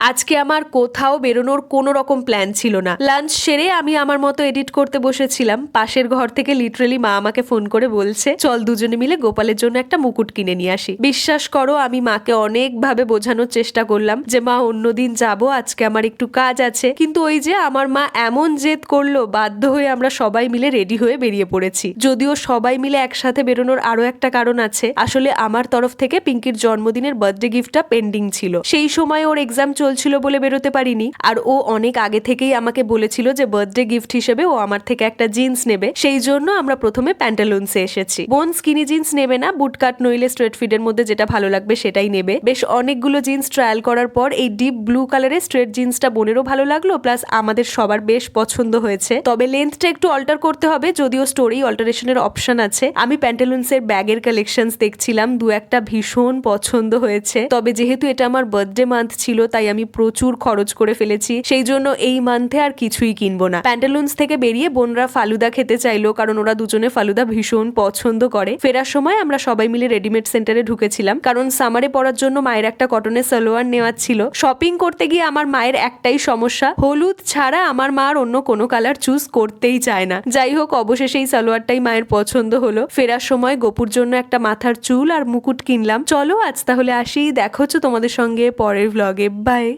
আজকে আমার কোথাও বেরোনোর কোনো রকম প্ল্যান ছিল না। লাঞ্চ সেরে আমি আমার মতো এডিট করতে বসেছিলাম। পাশের ঘর থেকে লিটারেলি মা আমাকে ফোন করে বলছে, চল দুজনে মিলে গোপালের জন্য একটা মুকুট কিনে নিয়ে আসি। বিশ্বাস করো, আমি মাকে অনেকভাবে বোঝানোর চেষ্টা করলাম যে মা অন্যদিন যাবো, আজকে আমার একটু কাজ আছে। কিন্তু ওই যে আমার মা এমন জেদ করলো, বাধ্য হয়ে আমরা সবাই মিলে রেডি হয়ে বেরিয়ে পড়েছি। যদিও সবাই মিলে একসাথে বেরোনোর আরো একটা কারণ আছে। আসলে আমার তরফ থেকে পিঙ্কির জন্মদিনের বার্থডে গিফটটা পেন্ডিং ছিল। সেই সময় ওর এক্সাম চলছিল বলে বেরোতে পারিনি। আর ও অনেক আগে থেকেই আমাকে বলেছিল যে বার্থডে গিফট হিসেবে ও আমার থেকে একটা জিন্স নেবে। সেই জন্য আমরা প্রথমে প্যান্টালুন্সে এসেছি। বোন স্কিনি জিন্স নেবে না, বুটকাট নইলে স্ট্রেট ফিটের মধ্যে যেটা ভালো লাগবে সেটাই নেবে। বেশ অনেকগুলো জিন্স ট্রায়াল করার পর এই ডিপ ব্লু কালারের স্ট্রেট জিন্সটা বোনেরও ভালো লাগলো, প্লাস আমাদের সবার বেশ পছন্দ হয়েছে। তবে লেন্থটা একটু অল্টার করতে হবে, যদিও স্টোরি অল্টারেশনের অপশন আছে। আমি প্যান্টালুন্সের ব্যাগের কালেকশনস দেখছিলাম, দু একটা ভীষণ পছন্দ হয়েছে। তবে যেহেতু এটা আমার বার্থডে মান্থ ছিল, তাই আমি প্রচুর খরচ করে ফেলেছি। সেই জন্য এই মান্থে আর কিছুই কিনবো না। প্যান্টালুন্স থেকে বেরিয়ে বোনরা ফালুদা খেতে চাইলো, কারণ ওরা দুজনে ফালুদা ভীষণ পছন্দ করে। ফেরার সময় আমরা সবাই মিলে রেডিমেড সেন্টারে ঢুকেছিলাম, কারণ সামারে পরার জন্য মায়ের একটা কটনের সালোয়ার নেওয়ার ছিল। শপিং করতে গিয়ে আমার মায়ের একটাই সমস্যা, হলুদ ছাড়া আমার মা আর অন্য কোনো কালার চুজ করতেই চায় না। যাই হোক, অবশেষে এই সালোয়ারটাই মায়ের পছন্দ হলো। ফেরার সময় গোপুর জন্য একটা মাথার চুল আর মুকুট কিনলাম। চলো আজ তাহলে আসি, দেখা হচ্ছে তোমাদের সঙ্গে পরের ভ্লগে। বাই।